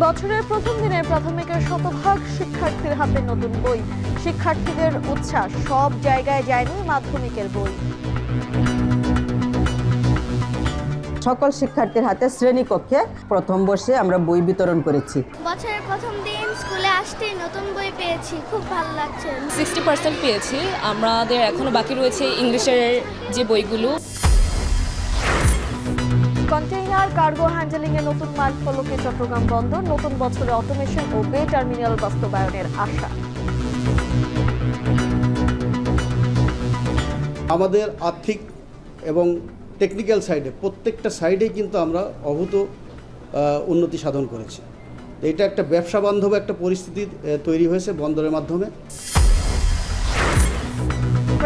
বছরের প্রথম দিনে প্রাথমিকের শতভাগ শিক্ষার্থীর হাতে নতুন বই। শিক্ষার্থীদের উচ্ছ্বাস, সব জায়গায় যায়নি মাধ্যমিকের বই। সকল শিক্ষার্থীর হাতে শ্রেণীকক্ষে প্রথম বর্ষে আমরা বই বিতরণ করেছি। বছরের প্রথম দিন স্কুলে আসতেই নতুন বই পেয়েছি, খুব ভালো লাগছে। 60% পেয়েছি। আমাদের এখনো বাকি রয়েছে ইংলিশের যে বইগুলো। কন্টেইনার কার্গো হ্যান্ডেলিং এ নতুন মাইল ফলকে চট্টগ্রাম বন্দর। নতুন বছরে অটোমেশন ও বে টার্মিনাল বাস্তবায়নের আশা। আমাদের আর্থিক এবং টেকনিক্যাল সাইডে প্রত্যেকটা সাইডেই কিন্তু আমরা অভূত উন্নতি সাধন করেছি। এটা একটা ব্যবসা বান্ধব একটা পরিস্থিতি তৈরি হয়েছে বন্দরের মাধ্যমে।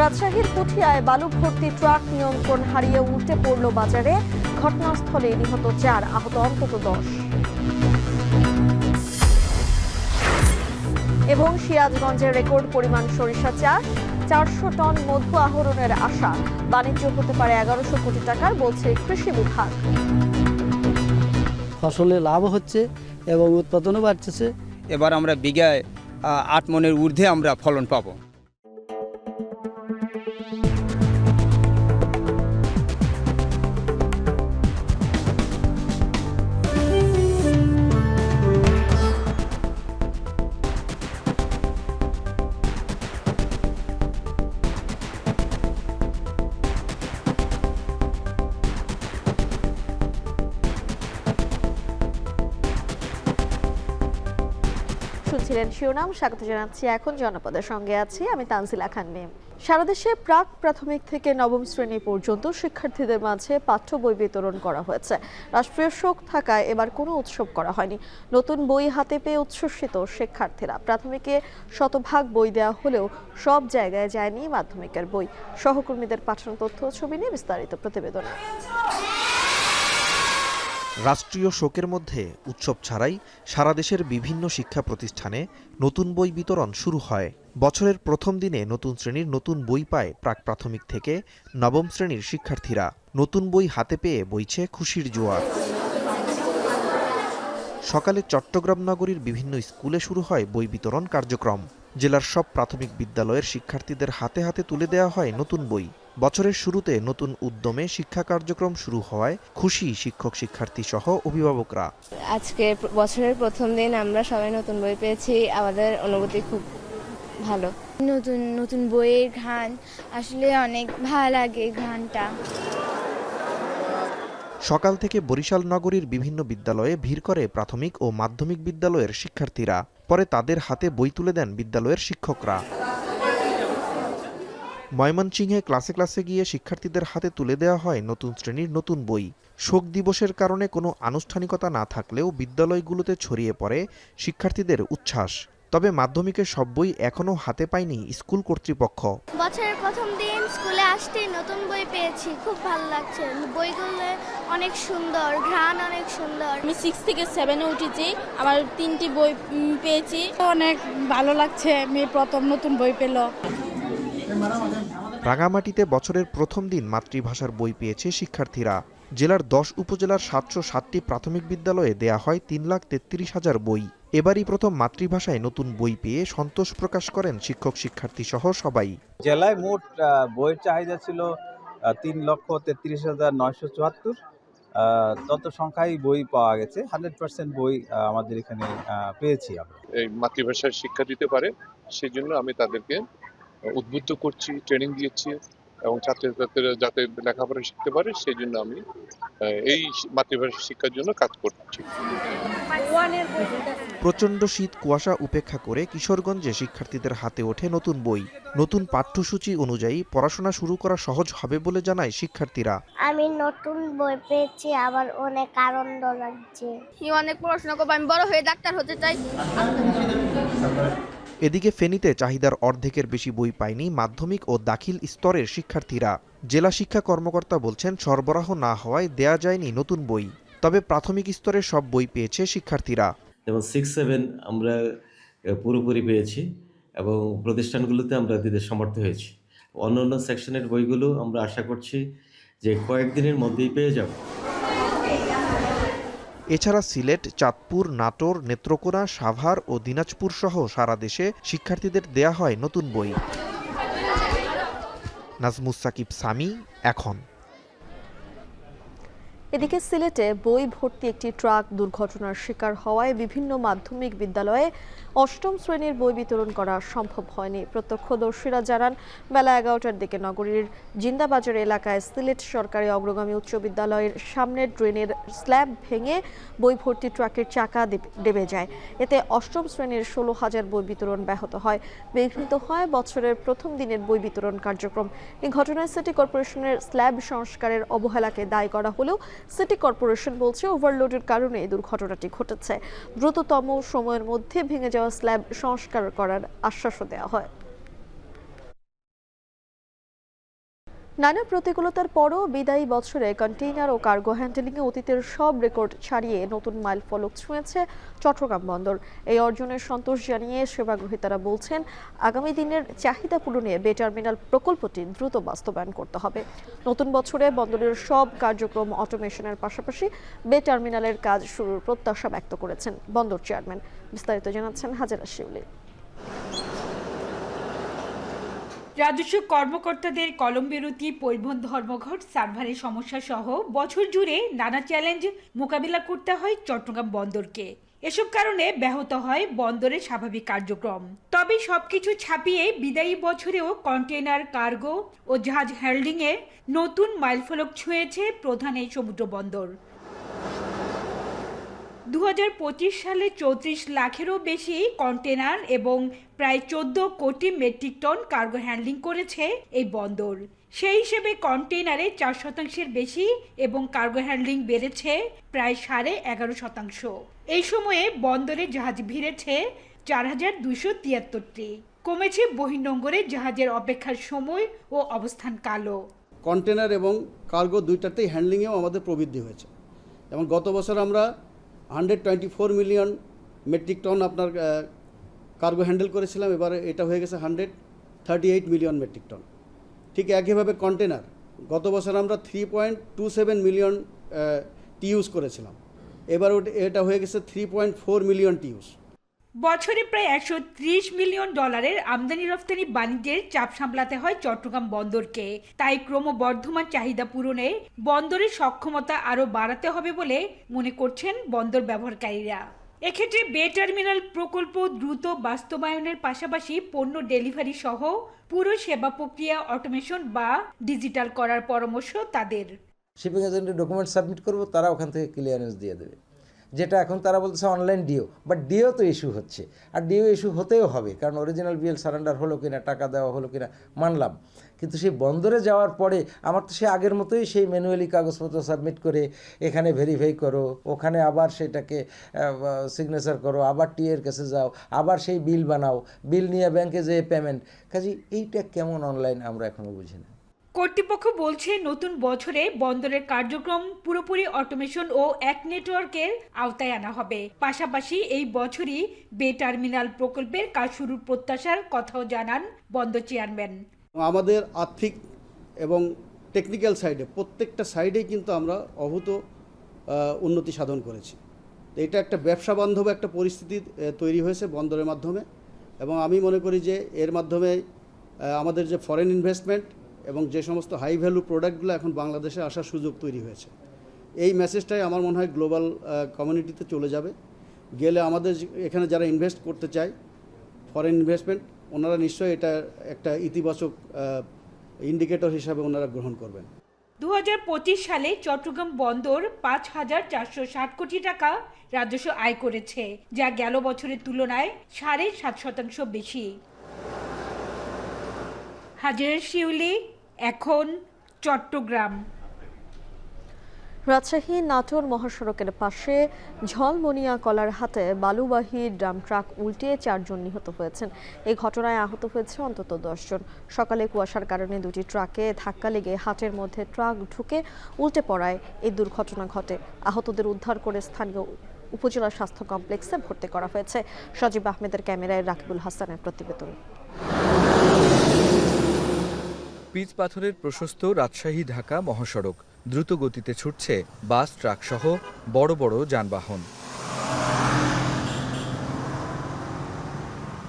রাজশাহীর পুঠিয়ায় বালু ভর্তি ট্রাক নিয়ন্ত্রণ হারিয়ে উল্টে পড়ল বাজারে। ঘটনাস্থলে নিহত 4, আহত অন্তত 10। এবং সিরাজগঞ্জে রেকর্ড পরিমাণ সরিষা চাষ, 400 টন মধু আহরণের আশা। বাণিজ্য হতে পারে 1100 কোটি টাকার, বলছে কৃষি বিভাগ। ফসলে লাভ হচ্ছে এবং উৎপাদনও বাড়তেছে। এবার আমরা বিঘায় 8 মণের ঊর্ধ্বে আমরা ফলন পাবো। শুনছিলেন শিরোনাম, স্বাগত জানাচ্ছি এখন জনপদের সঙ্গে আছি আমি তানজিলা খান মিম। সারা দেশে প্রাক প্রাথমিক থেকে নবম শ্রেণী পর্যন্ত শিক্ষার্থীদের মাঝে পাঠ্য বই বিতরণ করা হয়েছে। রাষ্ট্রীয় শোক থাকায় এবার কোনো উৎসব করা হয়নি। নতুন বই হাতে পেয়ে উচ্ছ্বসিত শিক্ষার্থীরা। প্রাথমিকে শতভাগ বই দেওয়া হলেও সব জায়গায় যায়নি মাধ্যমিকের বই। সহকর্মীদের পাঠানো তথ্য ছবি নিয়ে বিস্তারিত প্রতিবেদন। রাষ্ট্রীয় শোকের মধ্যে উৎসব ছাড়াই সারা দেশের বিভিন্ন শিক্ষা প্রতিষ্ঠানে নতুন বই বিতরণ শুরু হয়। বছরের প্রথম দিনে নতুন শ্রেণীর নতুন বই পায় প্রাক প্রাথমিক থেকে নবম শ্রেণীর শিক্ষার্থীরা। নতুন বই হাতে পেয়ে বইছে খুশির জোয়ার। সকালে চট্টগ্রাম নগরীর বিভিন্ন স্কুলে শুরু হয় বই বিতরণ কার্যক্রম। জেলার সব প্রাথমিক বিদ্যালয়ের শিক্ষার্থীদের হাতে হাতে তুলে দেওয়া হয় নতুন বই। বছরের শুরুতে নতুন উদ্যমে শিক্ষা কার্যক্রম শুরু হওয়ায় খুশি শিক্ষক শিক্ষার্থী সহ অভিভাবকরা। আজকে বছরের প্রথম দিন আমরা সবাই নতুন বই পেয়েছি, আমাদের অনুভূতি খুব ভালো। নতুন নতুন বইয়ের ঘ্রাণ আসলে অনেক ভালো লাগে। ঘ্রাণটা সকাল থেকে বরিশাল নগরীর বিভিন্ন বিদ্যালয়ে ভিড় করে প্রাথমিক ও মাধ্যমিক বিদ্যালয়ের শিক্ষার্থীরা। পরে তাদের হাতে বই তুলে দেন বিদ্যালয়ের শিক্ষকরা। ময়মনসিংহে ক্লাসে ক্লাসে গিয়ে শিক্ষার্থীদের হাতে তুলে দেওয়া হয় নতুন শ্রেণীর নতুন বই। শোক দিবসের কারণে কোনো আনুষ্ঠানিকতা না থাকলেও বিদ্যালয়গুলোতে ছড়িয়ে পড়ে শিক্ষার্থীদের উচ্ছ্বাস। তবে মাধ্যমিকের সব বই এখনও হাতে পায়নি স্কুল কর্তৃপক্ষ। বছরের প্রথম দিন স্কুলে আসতেই নতুন বই পেয়েছি, খুব ভালো লাগছে। বইগুলো অনেক সুন্দর, ঘ্রাণ অনেক সুন্দর। আমি 6 থেকে 7-এ উঠেছি, আমার 3টি বই পেয়েছি, অনেক ভালো লাগছে। আমি প্রথম নতুন বই পেল। রাঙামাটিতে বছরের প্রথম দিন মাতৃভাষার বই পেয়েছে শিক্ষার্থীরা। জেলার 10 উপজেলার 707টি প্রাথমিক বিদ্যালয়ে দেয়া হয় 3,33,000 বই। এবারই প্রথম মাতৃভাষায় নতুন বই পেয়ে সন্তোষ প্রকাশ করেন শিক্ষক শিক্ষার্থী সহ সবাই। জেলায় মোট বইয়ের চাহিদা ছিল 3,33,974। তত সংখ্যায় বই পাওয়া গেছে। 100% বই আমাদের এখানে পেয়েছি আমরা। এই মাতৃভাষায় শিক্ষা দিতে পারে সেই জন্য আমি তাদেরকে উদ্বুদ্ধ করছি, ট্রেনিং দিয়েছি এবং ছাত্রছাত্রীরা যাতে লেখাপড়া শিখতে পারে সেই জন্য আমি এই মাতৃভাষা শিক্ষার জন্য কাজ করছি। প্রচণ্ড শীত কুয়াশা উপেক্ষা করে কিশোরগঞ্জে শিক্ষার্থীদের হাতে ওঠে নতুন বই। নতুন পাঠ্যসূচি অনুযায়ী পড়াশোনা শুরু করা সহজ হবে বলে জানায় শিক্ষার্থীরা। আমি নতুন বই পেয়েছি, আবার অনেক আনন্দ লাগছে। অনেক পড়াশোনা করবো, আমি বড় হয়ে ডাক্তার হতে চাই। এদিকে ফেনীতে চাহিদার অর্ধেকের বেশি বই পায়নি মাধ্যমিক ও দাখিল স্তরের শিক্ষার্থীরা। জেলা শিক্ষা কর্মকর্তা বলছেন সরবরাহ না হওয়ায় দেয়া যায়নি নতুন বই। তবে প্রাথমিক স্তরের সব বই পেয়েছে শিক্ষার্থীরা। যেমন 6-7 আমরা পুরোপুরি পেয়েছি এবং প্রতিষ্ঠানগুলোতে আমরা দিতে সমর্থ হয়েছি। অন্যান্য সেকশনের বইগুলো আমরা আশা করছি যে কয়েকদিনের মধ্যেই পেয়ে যাব। এছাড়া সিলেট, চাঁদপুর, নাটোর, নেত্রকোনা, সাভার ও দিনাজপুর সহ সারা দেশে শিক্ষার্থীদের দেয়া হয় নতুন বই। নাজমুস সাকিব সামি, এখন। এদিকে সিলেটে বই ভর্তি একটি ট্রাক দুর্ঘটনার শিকার হওয়ায় বিভিন্ন মাধ্যমিক বিদ্যালয়ে ৮ম শ্রেণীর বই বিতরণ করা সম্ভব হয়নি। প্রত্যক্ষদর্শীরা জানান, বেলা ১১টার দিকে নগরীর জিন্দাবাজার এলাকায় সিলেট সরকারি অগ্রগামী উচ্চ বিদ্যালয়ের সামনের ড্রেনের স্ল্যাব ভেঙে বই ভর্তি ট্রাকের চাকা ডেবে যায়। এতে ৮ম শ্রেণীর ১৬,০০০ বই বিতরণ ব্যাহত হয়। বিঘ্নিত হয় বছরের প্রথম দিনের বই বিতরণ কার্যক্রম। এই ঘটনায় সিটি কর্পোরেশনের স্ল্যাব সংস্কারের অবহেলাকে দায়ী করা হলেও সিটি কর্পোরেশন বলছে ওভারলোডের কারণে এই দুর্ঘটনাটি ঘটেছে। দ্রুততম সময়ের মধ্যে ভেঙে যাওয়া স্ল্যাব সংস্কার করার আশ্বাসও দেওয়া হয়। নানা প্রতিকূলতার পরও বিদায়ী বছরে কন্টেইনার ও কার্গো হ্যান্ডেলিংয়ে অতীতের সব রেকর্ড ছাড়িয়ে নতুন মাইলফলক ছুঁয়েছে চট্টগ্রাম বন্দর। এই অর্জনের সন্তোষ জানিয়ে সেবাগ্রহীতারা বলছেন, আগামী দিনের চাহিদা পূরণে বে টার্মিনাল প্রকল্পটি দ্রুত বাস্তবায়ন করতে হবে। নতুন বছরে বন্দরের সব কার্যক্রম অটোমেশনের পাশাপাশি বে টার্মিনালের কাজ শুরুর প্রত্যাশা ব্যক্ত করেছেন বন্দর চেয়ারম্যান। বিস্তারিত জানাচ্ছেন হাজেরা শিউলি। রাজস্ব কর্মকর্তাদের কলম বিরতি, পরিবহন ধর্মঘট, সার্ভারের সমস্যা সহ বছর জুড়ে নানা চ্যালেঞ্জ মোকাবিলা করতে হয় চট্টগ্রাম বন্দরকে। এসব কারণে ব্যাহত হয় বন্দরের স্বাভাবিক কার্যক্রম। তবে সবকিছু ছাপিয়ে বিদায়ী বছরেও কন্টেইনার, কার্গো ও জাহাজ হ্যান্ডলিংয়ে নতুন মাইলফলক ছুঁয়েছে প্রধান এই সমুদ্র বন্দর। 2025 সালে 34 লাখেরও বেশি কন্টেনার এবং প্রায় 14 কোটি মেট্রিক টন কার্গো হ্যান্ডলিং করেছে এই বন্দর। সেই হিসেবে কন্টেইনারে 4% বেশি এবং কার্গো হ্যান্ডলিং বেড়েছে প্রায় 11.5%। এই সময়ে বন্দরে জাহাজ ভিড়েছে 4273টি। কমেছে বহির্নোঙরে জাহাজের অপেক্ষার সময় ও অবস্থান কালও। কন্টেনার এবং কার্গো দুইটাতেই হ্যান্ডলিংয়েও আমাদের প্রবৃদ্ধি হয়েছে। এবং গত বছর আমরা 124 মিলিয়ন মেট্রিক টন আপনার কার্গো হ্যান্ডেল করেছিলাম, এবারে এটা হয়ে গেছে 138 মিলিয়ন মেট্রিক টন। ঠিক একইভাবে কন্টেনার গত বছর আমরা 3.27 মিলিয়ন টিউস করেছিলাম, এবার এটা হয়ে গেছে 3.4 মিলিয়ন টিউস। বছরে প্রায় 130 মিলিয়ন ডলারের আমদানি রফতানি বাণিজ্যের চাপ সামলাতে হয় চট্টগ্রাম বন্দরকে। তাই ক্রমবর্ধমান চাহিদা পূরণে বন্দরের সক্ষমতা আরও বাড়াতে হবে বলে মনে করছেন বন্দর ব্যবহারকারীরা। এক্ষেত্রে বে টার্মিনাল প্রকল্প দ্রুত বাস্তবায়নের পাশাপাশি পণ্য ডেলিভারি সহ পুরো সেবা প্রক্রিয়া অটোমেশন বা ডিজিটাল করার পরামর্শ তাদের। শিপিং এজেন্টের ডকুমেন্ট সাবমিট করব, তারা ওখান থেকে ক্লিয়ারেন্স দিয়ে দেবে, যেটা এখন তারা বলতেছে অনলাইন ডিও, বাট ডিও তো ইস্যু হচ্ছে, আর ডিও ইস্যু হতেও হবে, কারণ অরিজিনাল বিএল সারেন্ডার হলো কিনা, টাকা দেওয়া হলো কিনা মানলাম, কিন্তু সেই বন্দরে যাওয়ার পরে আমার তো সে আগের মতোই সেই ম্যানুয়ালি কাগজপত্র সাবমিট করে এখানে ভেরিফাই করো, ওখানে আবার সেটাকে সিগনেচার করো, আবার টিএর কাছে যাও, আবার সেই বিল বানাও, বিল নিয়ে ব্যাংকে যেয়ে পেমেন্ট। কাজে এইটা কেমন অনলাইন আমরা এখনও বুঝি না। কর্তৃপক্ষ বলছে নতুন বছরে বন্দরের কার্যক্রম পুরোপুরি অটোমেশন ও এক নেটওয়ার্কের আওতায় আনা হবে। পাশাপাশি এই বছরই বে টার্মিনাল প্রকল্পের কাজ শুরুর প্রত্যাশার কথাও জানান বন্দর চেয়ারম্যান। আমাদের আর্থিক এবং টেকনিক্যাল সাইডে প্রত্যেকটা সাইডেই কিন্তু আমরা অভূত উন্নতি সাধন করেছি। এটা একটা ব্যবসা বান্ধব একটা পরিস্থিতি তৈরি হয়েছে বন্দরের মাধ্যমে, এবং আমি মনে করি যে এর মাধ্যমে আমাদের যে ফরেন ইনভেস্টমেন্ট এবং যে সমস্ত হাই ভ্যালু প্রোডাক্টগুলো এখন বাংলাদেশে আসার সুযোগ তৈরি হয়েছে, এই মেসেজটাই আমার মনে হয় গ্লোবাল কমিউনিটিতে চলে যাবে। গেলে আমাদের এখানে যারা ইনভেস্ট করতে চায় ফরেন ইনভেস্টমেন্ট, ওনারা নিশ্চয়ই এটা একটা ইতিবাচক ইন্ডিকেটর হিসাবে ওনারা গ্রহণ করবেন। 2025 সালে চট্টগ্রাম বন্দর 5,460 কোটি টাকা রাজস্ব আয় করেছে, যা গেল বছরের তুলনায় 7.5% বেশি। হাজেরা শিউলি, এখন, চট্টগ্রাম। রাজশাহী নাটোর মহাসড়কের পাশে ঝলমনিয়া কলার হাতে বালুবাহী ড্রাম ট্রাক উল্টে 4 জন নিহত হয়েছেন। এই ঘটনায় আহত হয়েছে অন্তত 10 জন। সকালে কুয়াশার কারণে দুটি ট্রাকে ধাক্কা লেগে হাটের মধ্যে ট্রাক ঢুকে উল্টে পড়ায় এই দুর্ঘটনা ঘটে। আহতদের উদ্ধার করে স্থানীয় উপজেলা স্বাস্থ্য কমপ্লেক্সে ভর্তি করা হয়েছে। সজীব আহমেদের ক্যামেরায় রাকিবুল হাসানের প্রতিবেদন। পিচ পাথরের প্রশস্ত রাজশাহী ঢাকা মহাসড়ক দ্রুত গতিতে ছুটছে বাস, ট্রাক সহ বড় বড় যানবাহন।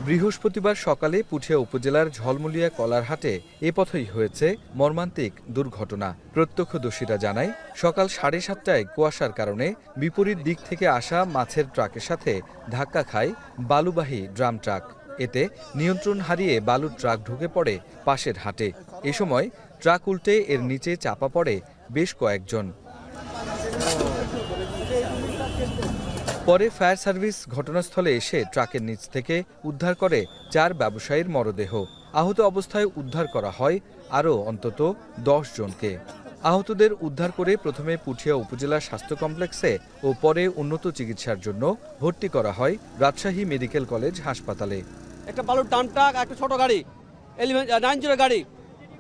বৃহস্পতিবার সকালে পুঠিয়া উপজেলার ঝলমুলিয়া কলারহাটে এ পথেই হয়েছে মর্মান্তিক দুর্ঘটনা। প্রত্যক্ষদর্শীরা জানায়, সকাল 7:30টায় কুয়াশার কারণে বিপরীত দিক থেকে আসা মাছের ট্রাকের সাথে ধাক্কা খায় বালুবাহী ড্রাম ট্রাক। এতে নিয়ন্ত্রণ হারিয়ে বালুর ট্রাক ঢুকে পড়ে পাশের হাটে। এ সময় ট্রাক উল্টে এর নিচে চাপা পড়ে বেশ কয়েকজন। পরে ফায়ার সার্ভিস ঘটনাস্থলে এসে ট্রাকের নিচ থেকে উদ্ধার করে 4 ব্যবসায়ীর মরদেহ। আহত অবস্থায় উদ্ধার করা হয় আরও অন্তত 10 জনকে। আহতদের উদ্ধার করে প্রথমে পুঠিয়া উপজেলা স্বাস্থ্য কমপ্লেক্সে ও পরে উন্নত চিকিৎসার জন্য ভর্তি করা হয় রাজশাহী মেডিকেল কলেজ হাসপাতালে। একটা বালুর ডান ট্রাক, একটা ছোট গাড়ি 90 গাড়ি,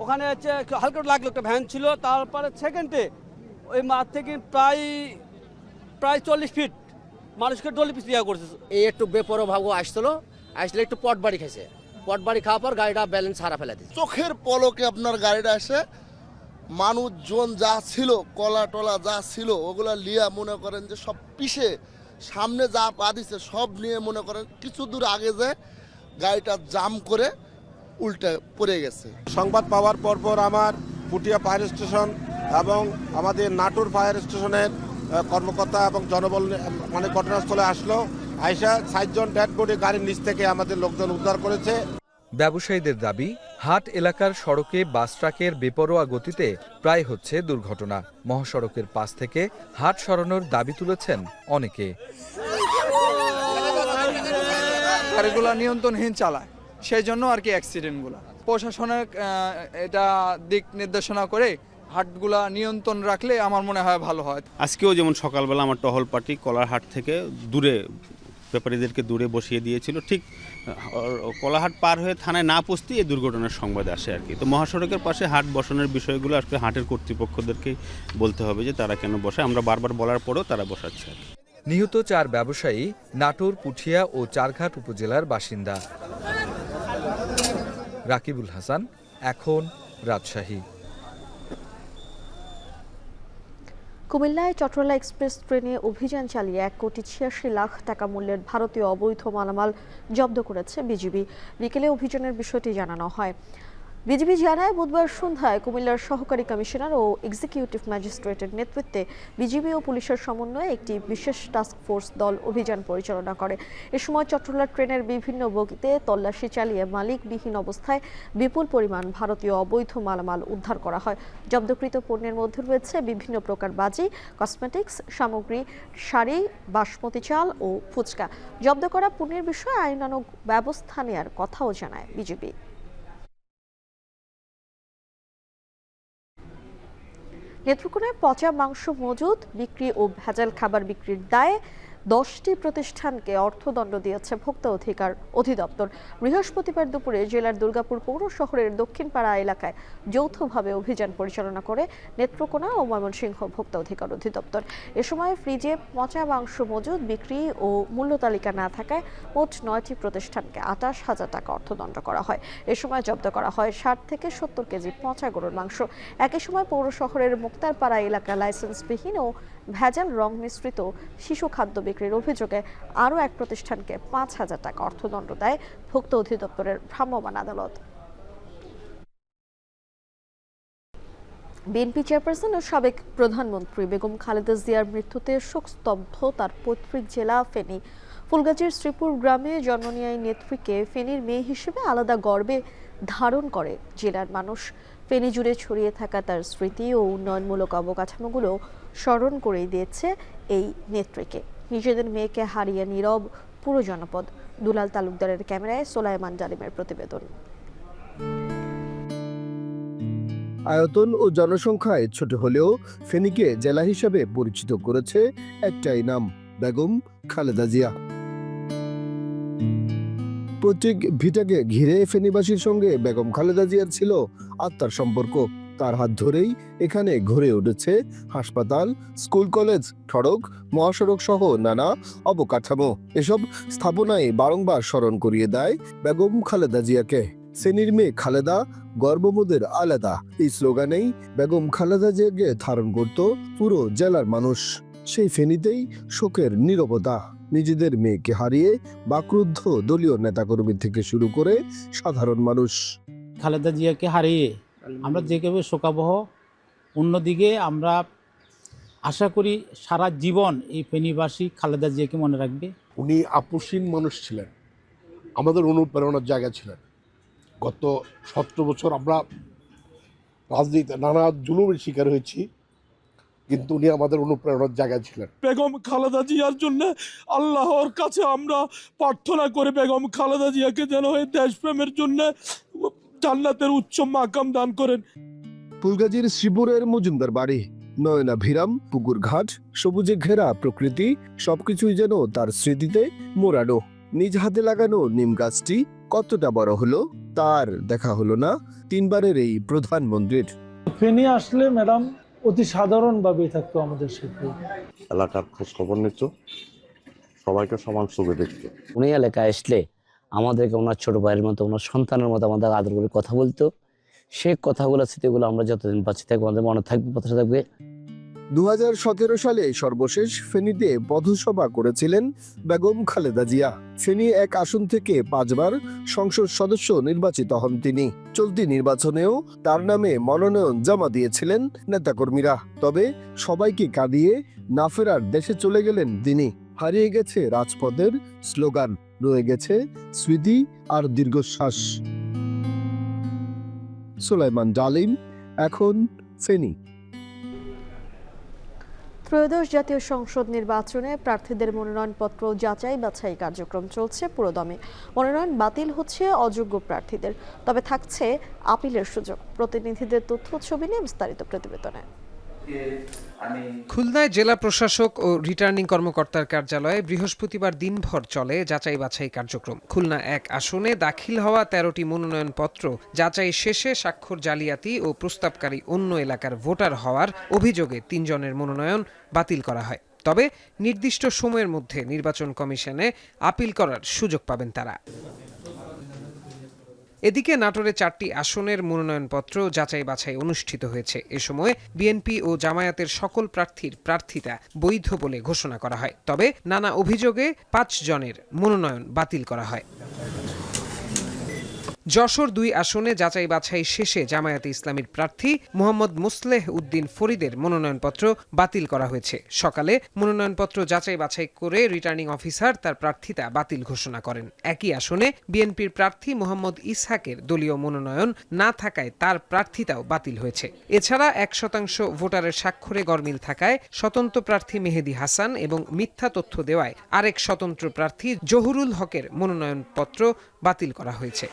ওখানে হচ্ছে হালকা লাগলো, একটা ভ্যান ছিল। তারপরে সেকেন্ডে ওই মাঠ থেকে প্রায় 40 ফিট মানুষকে ডলি পিছিয়ে করছে। এই একটু বেপরোয়া ভাবে আসলে একটু পট বাড়ি খাইছে। পট বাড়ি খাওয়ার পর গাড়িটা ব্যালেন্স হারা ফেলে দিচ্ছে। চোখের পলকে আপনার গাড়িটা এসে মানুষজন যা ছিল, কলা টলা যা ছিল, ওগুলা লিয়া মনে করেন যে সব পিষে সামনে যা পা দিছে সব নিয়ে মনে করেন কিছু দূর আগে যে গাড়িটা জাম করে উল্টে পড়ে গেছে। সংবাদ পাওয়ার পর আমার পুঠিয়া ফায়ার স্টেশন এবং আমাদের নাটোর ফায়ার স্টেশনের কর্মকর্তা এবং জনবল মানে ঘটনাস্থলে আসলো। আইসা 60 জন ডেড বডি গাড়ির নিচ থেকে আমাদের লোকজন উদ্ধার করেছে। ব্যবসায়ীদের দাবি, হাট এলাকার সড়কে বাস ট্রাকের বেপরোয়া গতিতে প্রায় হচ্ছে দুর্ঘটনা। মহাসড়কের পাশ থেকে হাট সরানোর দাবি তুলেছেন অনেকে। গাড়িগুলো নিয়ন্ত্রণহীন চালায়, সেই জন্য আর কি অ্যাক্সিডেন্টগুলো। প্রশাসনের এটা দিক নির্দেশনা করে হাটগুলা নিয়ন্ত্রণ রাখলে আমার মনে হয় ভালো হয়। আজকেও যেমন সকালবেলা আমার টহল পার্টি কলারহাট থেকে দূরে ব্যাপারীদেরকে দূরে বসিয়ে দিয়েছিল। ঠিক কলারহাট পার হয়ে থানায় না পৌঁছতেই এই দুর্ঘটনার সংবাদ আসে আর কি। তো মহাসড়কের পাশে হাট বসানোর বিষয়গুলো আসলে হাটের কর্তৃপক্ষদেরকেই বলতে হবে যে তারা কেন বসায়। আমরা বারবার বলার পরেও তারা বসাচ্ছে আর কি। নিহত 4 ব্যবসায়ী নাটোর, পুঠিয়া ও চারঘাট উপজেলার বাসিন্দা। রাকিবুল হাসান, এখন, রাজশাহী। কুমিল্লায় চট্টলা এক্সপ্রেস ট্রেনে অভিযান চালিয়ে 1,86,00,000 টাকা মূল্যের ভারতীয় অবৈধ মালামাল জব্দ করেছে বিজিবি। বিকেলে অভিযানের বিষয়টি জানানো হয়। বিজিবি জানায়, বুধবার সন্ধ্যায় কুমিল্লার সহকারী কমিশনার ও এক্সিকিউটিভ ম্যাজিস্ট্রেটের নেতৃত্বে বিজিবি ও পুলিশের সমন্বয়ে একটি বিশেষ টাস্ক ফোর্স দল অভিযান পরিচালনা করে। এ সময় চট্টলা ট্রেনের বিভিন্ন বগিতে তল্লাশি চালিয়ে মালিকবিহীন অবস্থায় বিপুল পরিমাণ ভারতীয় অবৈধ মালামাল উদ্ধার করা হয়। জব্দকৃত পণ্যের মধ্যে রয়েছে বিভিন্ন প্রকার বাজি, কসমেটিক্স সামগ্রী, শাড়ি, বাসমতি চাল ও ফুচকা। জব্দ করা পণ্যের বিষয়ে আইনানুগ ব্যবস্থা নেওয়ার কথাও জানায় বিজিবি। নেত্রকোনায় পচা মাংস মজুদ, বিক্রি ও ভেজাল খাবার বিক্রির দায়ে 10টি প্রতিষ্ঠানকে অর্থদণ্ড দিয়েছে ভোক্তা অধিকার অধিদপ্তর। বৃহস্পতিবার দুপুরে জেলার দুর্গাপুর পৌর শহরের দক্ষিণপাড়া এলাকায় যৌথভাবে অভিযান পরিচালনা করে নেত্রকোনা ও ময়মনসিংহ ভোক্তা অধিকার অধিদপ্তর। এ সময় ফ্রিজে পচা মাংস মজুদ, বিক্রি ও মূল্য তালিকা না থাকায় মোট 9টি প্রতিষ্ঠানকে 28,000 টাকা অর্থদণ্ড করা হয়। এ সময় জব্দ করা হয় 60 থেকে 70 কেজি পচা গরুর মাংস। একই সময় পৌর শহরের মুক্তারপাড়া এলাকা লাইসেন্সবিহীন ও ভেজাল রং মিশ্রিত শিশু খাদ্য বিক্রির অভিযোগে আরও এক প্রতিষ্ঠানকে 5,000 টাকা অর্থদণ্ড দেয় ভোক্তা অধিদপ্তরের ভ্রাম্যমাণ আদালত। বিএনপি চেয়ারপারসন ও সাবেক প্রধানমন্ত্রী বেগম খালেদা জিয়ার মৃত্যুতে শোকস্তব্ধ তার পৈতৃক জেলা ফেনী। ফুলগাজীর শ্রীপুর গ্রামে জন্ম নেওয়া এই নেত্রীকে ফেনীর মেয়ে হিসেবে আলাদা গর্বে ধারণ করে জেলার মানুষ। ফেনী জুড়ে ছড়িয়ে থাকা তার স্মৃতি ও উন্নয়নমূলক অবকাঠামোগুলো স্মরণ করেই দিয়েছে এই নেত্রীকে। নিজেদের মেয়েকে হারিয়ে নীরব পুরো জনপদ। দুলাল তালুকদারের ক্যামেরায় সোলাইমান জালিমের প্রতিবেদন। আয়তন ও জনসংখ্যায় ছোট হলেও ফেনীকে জেলা হিসেবে পরিচিত করেছে একটাই নাম, বেগম খালেদা জিয়া। প্রত্যেক ভিটাকে ঘিরে ফেনীবাসীর সঙ্গে বেগম খালেদা জিয়ার ছিল আত্মার সম্পর্ক। তার হাত ধরেই এখানে গড়ে উঠেছে হাসপাতাল, স্কুল, কলেজ, সড়ক, মহাসড়ক সহ নানা অবকাঠামো। এসব স্থাপনায় বারংবার স্মরণ করিয়ে দেয় বেগম খালেদা জিয়াকে। ফেনীর মেয়ে খালেদা গর্ববোধের আলাদা, এই স্লোগানেই বেগম খালেদা জিয়াকে ধারণ করত পুরো জেলার মানুষ। সেই ফেনীতেই শোকের নীরবতা। নিজেদের মেয়েকে হারিয়ে বাকরুদ্ধ দলীয় নেতাকর্মী থেকে শুরু করে সাধারণ মানুষ। খালেদা জিয়াকে হারিয়ে আমরা যেভাবে শোকাবহ, অন্যদিকে আমরা আশা করি সারা জীবন এই ফেনীবাসী খালেদা জিয়াকে মনে রাখবে। উনি আপোষহীন মানুষ ছিলেন, আমাদের অনুপ্রেরণার জায়গা ছিলেন। গত 17 বছর আমরা রাজনীতিতে নানা জুলুমের শিকার হয়েছি, কিন্তু উনি আমাদের অনুপ্রেরণার জায়গা ছিলেন। বেগম খালেদা জিয়ার জন্য আল্লাহর কাছে আমরা প্রার্থনা করে বেগম খালেদা জিয়াকে যেন এই দেশপ্রেমের জন্য জান্নাতের উচ্চ মাকাম দান করেন। ফুলগাজীর শিবুরের মজুমদার বাড়ি, নয়না ভিরাম পুকুর ঘাট, সবুজে ঘেরা প্রকৃতি, সবকিছুই যেন তার স্মৃতিতে মোড়ানো। নিজ হাতে লাগানো নিম গাছটি কতটা বড় হলো তার দেখা হলো না 3 বারের এই প্রধানমন্ত্রীর। ফেনী আসলে ম্যাডাম অতি সাধারণভাবেই থাকতো আমাদের সাথে। এলাকার খোঁজ খবর নিত, সবাইকে সমান চোখে দেখত। উনি এলাকায় আসলে আমাদেরকে ওনার ছোট ভাইয়ের মতো, ওনার সন্তানের মতো আমাদের আদর করে কথা বলতো। সে কথাগুলো স্মৃতিগুলো আমরা যতদিন বাঁচি থাকবো আমাদের মনে থাকবে, কথা থাকবে। 2017 সালে সর্বশেষ ফেনীতে পথসভা করেছিলেন বেগম খালেদা জিয়া। ফেনী 1 আসন থেকে 5 বার সংসদ সদস্য নির্বাচিত হন তিনি। চলতি নির্বাচনেও তার নামে মনোনয়ন জমা দিয়েছিলেন নেতাকর্মীরা। তবে সবাইকে কাঁদিয়ে না ফেরার দেশে চলে গেলেন তিনি। হারিয়ে গেছে রাজপথের স্লোগান, রয়ে গেছে স্মৃতি আর দীর্ঘশ্বাস। সুলাইমান ডালিম, এখন ফেনী। ত্রয়োদশ জাতীয় সংসদ নির্বাচনে প্রার্থীদের মনোনয়নপত্র যাচাই বাছাই কার্যক্রম চলছে পুরোদমে। মনোনয়ন বাতিল হচ্ছে অযোগ্য প্রার্থীদের, তবে থাকছে আপিলের সুযোগ। প্রতিনিধিদের তথ্য ছবি নিয়ে বিস্তারিত প্রতিবেদনে। খুলনায় জেলা প্রশাসক ও রিটার্নিং কর্মকর্তার কার্যালয়ে বৃহস্পতিবার দিনভর চলে যাচাই বাছাই কার্যক্রম। খুলনা 1 আসনে দাখিল হওয়া 13টি মনোনয়নপত্র যাচাই শেষে স্বাক্ষর জালিয়াতি ও প্রস্তাবকারী অন্য এলাকার ভোটার হওয়ার অভিযোগে 3 জনের মনোনয়ন বাতিল করা হয়। তবে নির্দিষ্ট সময়ের মধ্যে নির্বাচন কমিশনে আপিল করার সুযোগ পাবেন তারা। এদিকে নাটোরে 4টি আসনের মনোনয়নপত্র যাচাই বাছাই অনুষ্ঠিত হয়েছে। এ সময় বিএনপি ও জামায়াতের সকল প্রার্থীর প্রার্থিতা বৈধ বলে ঘোষণা করা হয়। তবে নানা অভিযোগে 5 জনের মনোনয়ন বাতিল করা হয়। যশোর 2 আসনে যাচাই বাছাই শেষে জামায়াতে ইসলামীর প্রার্থী মোহাম্মদ মুসলেহ উদ্দিন ফরিদের মনোনয়নপত্র বাতিল করা হয়েছে। সকালে মনোনয়নপত্র যাচাই বাছাই করে রিটার্নিং অফিসার তার প্রার্থিতা বাতিল ঘোষণা করেন। একই আসনে বিএনপির প্রার্থী মোহাম্মদ ইসহাকের দলীয় মনোনয়ন না থাকায় তার প্রার্থিতাও বাতিল হয়েছে। এছাড়া 1% ভোটারের স্বাক্ষরে গরমিল থাকায় স্বতন্ত্র প্রার্থী মেহেদি হাসান এবং মিথ্যা তথ্য দেওয়ায় আরেক স্বতন্ত্র প্রার্থী জহুরুল হকের মনোনয়নপত্র বাতিল করা হয়েছে।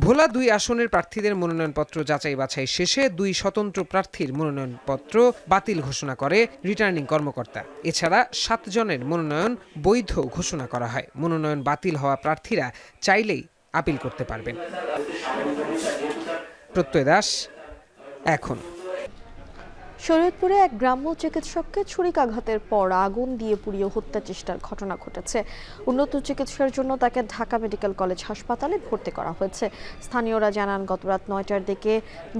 ভোলা 2 আসনের প্রার্থীদের মনোনয়নপত্র যাচাই বাছাই শেষে 2 স্বতন্ত্র প্রার্থীর মনোনয়নপত্র বাতিল ঘোষণা করে রিটার্নিং কর্মকর্তা। এছাড়া 7 জনের মনোনয়ন বৈধ ঘোষণা করা হয়। মনোনয়ন বাতিল হওয়া প্রার্থীরা চাইলেই আপিল করতে পারবেন। প্রত্যয় দাস, এখন। শরীয়তপুরে এক গ্রাম্য চিকিৎসককে ছুরিকাঘাতের পর আগুন দিয়ে পুড়িয়ে হত্যা চেষ্টার ঘটনা ঘটেছে। উন্নত চিকিৎসার জন্য তাকে ঢাকা মেডিকেল কলেজ হাসপাতালে ভর্তি করা হয়েছে। স্থানীয়রা জানান, গত রাত 9টার দিকে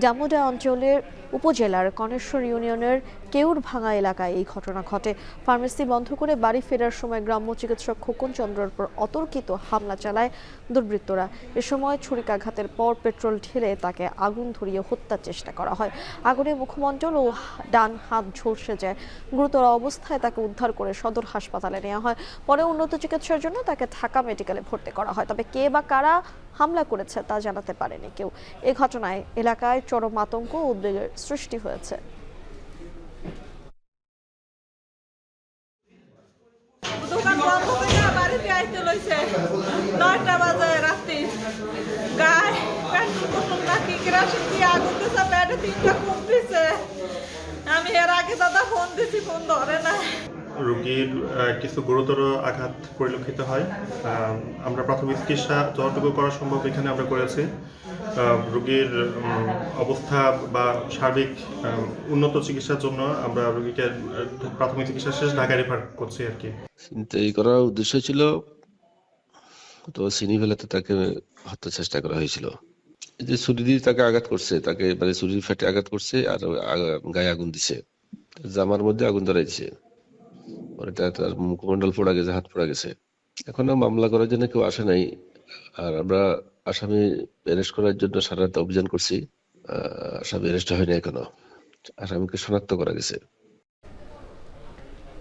জামুডা অঞ্চলের উপজেলার কনেশ্বর ইউনিয়নের কেউরভাঙা এলাকায় এই ঘটনা ঘটে। ফার্মেসি বন্ধ করে বাড়ি ফেরার সময় গ্রাম্য চিকিৎসক খোকন চন্দ্রের উপর অতর্কিত হামলা চালায় দুর্বৃত্তরা। এ সময় ছুরিকাঘাতের পর পেট্রোল ঢেলে তাকে আগুন ধরিয়ে হত্যার চেষ্টা করা হয়। আগুনে মুখমণ্ডল ও ডান হাত ঝলসে যায়। গুরুতর অবস্থায় তাকে উদ্ধার করে সদর হাসপাতালে নেওয়া হয়। পরে উন্নত চিকিৎসার জন্য তাকে ঢাকা মেডিকেলে ভর্তি করা হয়। তবে কে বা কারা হামলা করেছে তা জানাতে পারেনি কেউ। এই ঘটনায় এলাকায় চরম আতঙ্ক ও উদ্বেগের সৃষ্টি হয়েছে। দোকান বন্ধ করে বাড়িতে আইতে লইছে 9টা বাজে রাতে। গায়ে পেট্রোল বোতল নাকি কেরোসিন দিয়ে আগুন দিছে, পেটে 3টা কোপ দিছে। আমি এর আগে দাদা ফোন দিছি, ফোন ধরে না। রোগীর কিছু গুরুতর আঘাত পরিলক্ষিত হয়। আমরা প্রাথমিক চিকিৎসা যতটুকু করা সম্ভব এখানে আমরা করেছি। রোগীর অবস্থা বা সার্বিক উন্নত চিকিৎসার জন্য আমরা রোগীকে প্রাথমিক চিকিৎসা শেষ ঢাকা রেফার করছি আর কি। এই করার উদ্দেশ্য ছিল তো চিনি ফেলাতে তাকে হত্যা চেষ্টা করা হয়েছিল। এই যে ছুরি দিয়ে তাকে আঘাত করছে, তাকে মানে ছুরির ফেটে আঘাত করছে আর গায়ে আগুন দিছে, জামার মধ্যে আগুন ধরাইছে, পরে তার মুখমণ্ডল পোড়া গেছে, হাত পোড়া গেছে। এখনো মামলা করার জন্য কেউ আসে নাই। আর আমরা আসামি অ্যারেস্ট করার জন্য সারা রাত অভিযান করছি। আসামি অ্যারেস্ট হয়নি এখনো, আসামিকে শনাক্ত করা গেছে।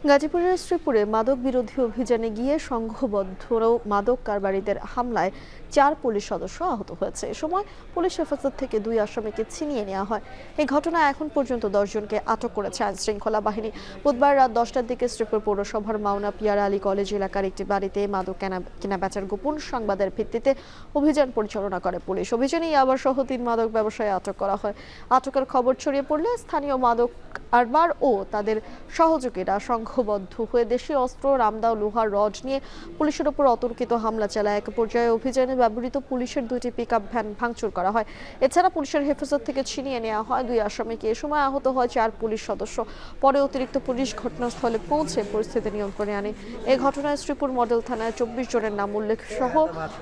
গাজীপুরের শ্রীপুরে মাদক বিরোধী অভিযানে গিয়ে সংঘবদ্ধ মাদক কারবারিদের হামলায় 4 পুলিশ সদস্য আহত হয়েছে। এ সময় পুলিশ হেফাজত থেকে 2 আসামিকে ছিনিয়ে নেওয়া হয়। এই ঘটনায় এখন পর্যন্ত 10 জনকে আটক করেছে আইন শৃঙ্খলা বাহিনী। বুধবার রাত 10টার দিকে শ্রীপুর পৌরসভার মাওনা পিয়ারা আলী কলেজ এলাকার একটি বাড়িতে মাদক কেনাবেচার গোপন সংবাদের ভিত্তিতে অভিযান পরিচালনা করে পুলিশ। অভিযানে ইয়াবা সহ 3 মাদক ব্যবসায়ী আটক করা হয়। আটকের খবর ছড়িয়ে পড়লে স্থানীয় মাদক কারবার ও তাদের সহযোগীরা সংঘবদ্ধ হয়ে দেশীয় অস্ত্র, রামদা, লোহার রড নিয়ে পুলিশের উপর অতর্কিত হামলা চালায়। এক পর্যায়ে অভিযানে ব্যবহৃত পুলিশের 2টি পিকআপ ভ্যান ভাঙচুর করা হয়। এছাড়া পুলিশের হেফাজত থেকে ছিনিয়ে নেওয়া হয় 2 আসামিকে। এ সময় আহত হয় 4 পুলিশ সদস্য। পরে অতিরিক্ত পুলিশ ঘটনাস্থলে পৌঁছে পরিস্থিতি নিয়ন্ত্রণে আনে। এই ঘটনায় শ্রীপুর মডেল থানায় 24 জনের নাম উল্লেখ সহ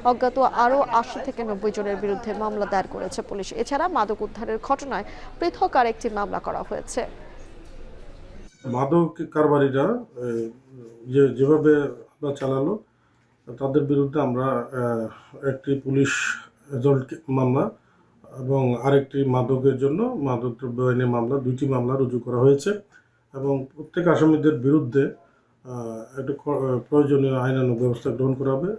অজ্ঞাত আরও 80 থেকে 90 জনের বিরুদ্ধে মামলা দায়ের করেছে পুলিশ। এছাড়া মাদক উদ্ধারের ঘটনায় পৃথক আরেকটি মামলা করা হয়েছে। মাদক কারবারিরা যেভাবে হামলা চালালো তাদের বিরুদ্ধে আমরা একটি পুলিশ এজেন্ট মামলা এবং আরেকটি মাদকের জন্য মাদক দ্রব্য আইনে মামলা, 2টি মামলা রুজু করা হয়েছে এবং প্রত্যেক আসামিদের বিরুদ্ধে একটা প্রয়োজনীয় আইনানুগ ব্যবস্থা গ্রহণ করা হবে।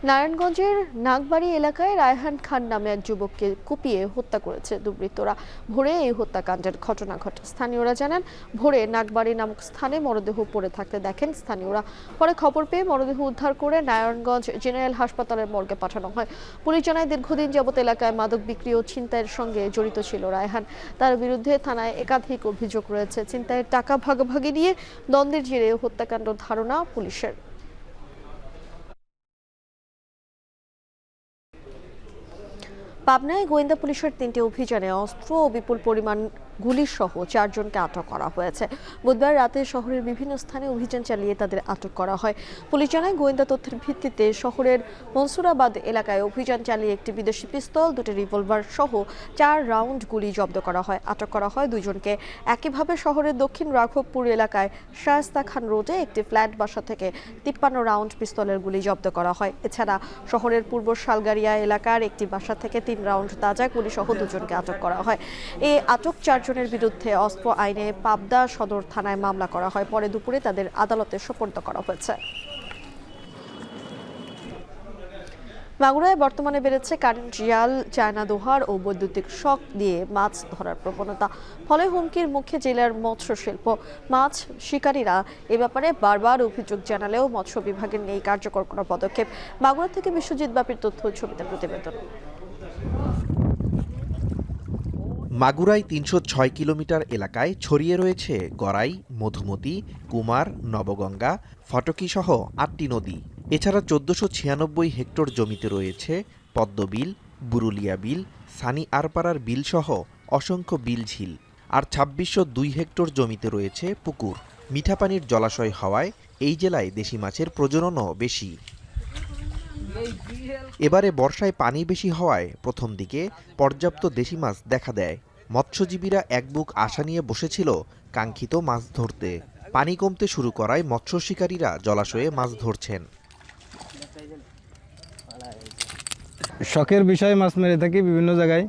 নারায়ণগঞ্জের নাগবাড়ি এলাকায় রায়হান খান নামে এক যুবককে কুপিয়ে হত্যা করেছে দুর্বৃত্তরা। ভোরে এই হত্যাকাণ্ডের ঘটনা ঘটে। স্থানীয়রা জানান, ভোরে নাগবাড়ি নামক স্থানে মরদেহ পড়ে থাকতে দেখেন স্থানীয়রা। পরে খবর পেয়ে মরদেহ উদ্ধার করে নারায়ণগঞ্জ জেনারেল হাসপাতালের মর্গে পাঠানো হয়। পুলিশ জানায়, দীর্ঘদিন যাবত এলাকায় মাদক বিক্রি ও ছিনতাইয়ের সঙ্গে জড়িত ছিল রায়হান। তার বিরুদ্ধে থানায় একাধিক অভিযোগ রয়েছে। ছিনতাইয়ের টাকা ভাগাভাগি নিয়ে দ্বন্দ্বের জেরে হত্যাকাণ্ড ধারণা পুলিশের। পাবনায় গোয়েন্দা পুলিশের 3টি অভিযানে অস্ত্র ও বিপুল পরিমাণ গুলি সহ 4 জনকে আটক করা হয়েছে। বুধবার রাতে শহরের বিভিন্ন স্থানে অভিযান চালিয়ে তাদের আটক করা হয়। পুলিশ জানায়, গোয়েন্দা তথ্যের ভিত্তিতে শহরের মনসুরাবাদ এলাকায় অভিযান চালিয়ে একটি বিদেশি পিস্তল, 2টি রিভলভার সহ 4 রাউন্ড গুলি জব্দ করা হয়। আটক করা হয় 2 জনকে। একইভাবে শহরের দক্ষিণ রাঘবপুর এলাকায় শায়েস্তা খান রোডে একটি ফ্ল্যাট বাসা থেকে 53 রাউন্ড পিস্তলের গুলি জব্দ করা হয়। এছাড়া শহরের পূর্ব শালগারিয়া এলাকার একটি বাসা থেকে 3 রাউন্ড তাজা গুলি সহ 2 জনকে আটক করা হয়। এই আটক 4 জনের বিরুদ্ধে অস্ত্র আইনে পাবদা সদর থানায় মামলা করা হয়। পরে দুপুরে তাদের আদালতে সোপর্দ করা হয়েছে। মাগুরায় বর্তমানে বেড়েছে কারেন্ট জাল, চায়না দোহার ও বৈদ্যুতিক শক দিয়ে মাছ ধরার প্রবণতা। ফলে হুমকির মুখে জেলার মৎস্য শিল্প। মাছ শিকারীরা এ ব্যাপারে বারবার অভিযোগ জানালেও মৎস্য বিভাগের নেই কার্যকর কোনো পদক্ষেপ। মাগুরা থেকে বিশ্বজিৎ বাপির তথ্য ছবিতে প্রতিবেদন। মাগুরায় 306 কিলোমিটার এলাকায় ছড়িয়ে রয়েছে গড়াই, মধুমতি, কুমার, নবগঙ্গা, ফটকি সহ 8টি নদী। এছাড়া 1496 হেক্টর জমিতে রয়েছে পদ্মবিল, বুরুলিয়া বিল, সানি আরপাড়ার বিল সহ অসংখ্য বিল ঝিল। আর 2602 হেক্টর জমিতে রয়েছে পুকুর। মিঠা পানির জলাশয় হওয়ায় এই জেলায় দেশি মাছের প্রজননও বেশি। এবারে বর্ষায় পানি বেশি হওয়ায় প্রথম দিকে পর্যাপ্ত দেশি মাছ দেখা দেয়। মৎস্যজীবীরা এক বুক আশা নিয়ে বসেছিল কাঙ্ক্ষিত মাছ ধরতে। পানি কমতে শুরু করায় মৎস্য শিকারীরা জলাশয়ে মাছ ধরছেন। শখের বিষয়ে মাছ মেরে থাকি, বিভিন্ন জায়গায়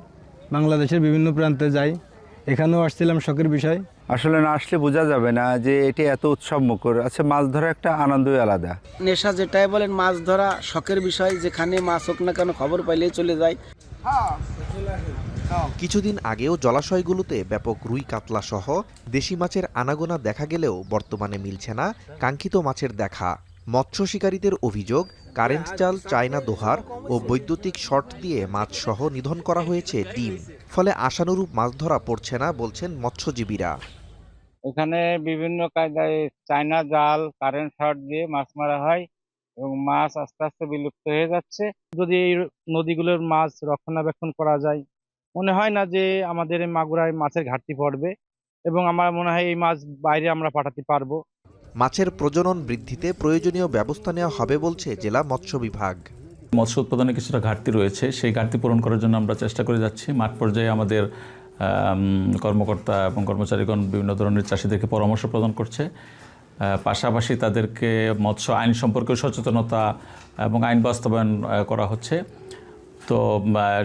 বাংলাদেশের বিভিন্ন প্রান্তে যাই। এখানেও আসছিলাম শখের বিষয়। আসলে না আসলে বোঝা যাবে না যে এটি এত উৎসব মুখর। আচ্ছা, মাছ ধরা একটা আনন্দই আলাদা। নেশা যেটাই বলেন, মাছ ধরা শখের বিষয়। যেখানে মাছ হোক না কেন খবর পাইলেই চলে যায়। কিছুদিন আগেও জলাশয়গুলোতে ব্যাপক রুই, কাতলা সহ দেশি মাছের আনাগোনা দেখা গেলেও বর্তমানে মিলছে না কাঙ্ক্ষিত মাছের দেখা। মৎস্য শিকারীদের অভিযোগ, কারেন্ট জাল, চায়না দোহার ও বৈদ্যুতিক শর্ট দিয়ে মাছ সহ নিধন করা হয়েছে ডিম। ফলে আশানুরূপ মাছ ধরা পড়ছে না বলছেন মৎস্যজীবীরা। এখানে বিভিন্ন কায়দায় চায়না জাল, কারেন্ট শর্ট দিয়ে মাছ মারা হয় এবং মাছ আস্তে আস্তে বিলুপ্ত হয়ে যাচ্ছে। যদি এই নদীগুলোর মাছ রক্ষণাবেক্ষণ করা যায়, মনে হয় না যে আমাদের মাগুরায় মাছের ঘাটতি পড়বে এবং আমার মনে হয় এই মাছ বাইরে আমরা পাঠাতে পারবো। মাছের প্রজনন বৃদ্ধিতে প্রয়োজনীয় ব্যবস্থা নেওয়া হবে বলছে জেলা মৎস্য বিভাগ। মৎস্য উৎপাদনে কিছুটা ঘাটতি রয়েছে, সেই ঘাটতি পূরণ করার জন্য আমরা চেষ্টা করে যাচ্ছি। মাঠ পর্যায়ে আমাদের কর্মকর্তা এবং কর্মচারীগণ বিভিন্ন ধরনের চাষিদেরকে পরামর্শ প্রদান করছে, পাশাপাশি তাদেরকে মৎস্য আইন সম্পর্কে সচেতনতা এবং আইন বাস্তবায়ন করা হচ্ছে। তো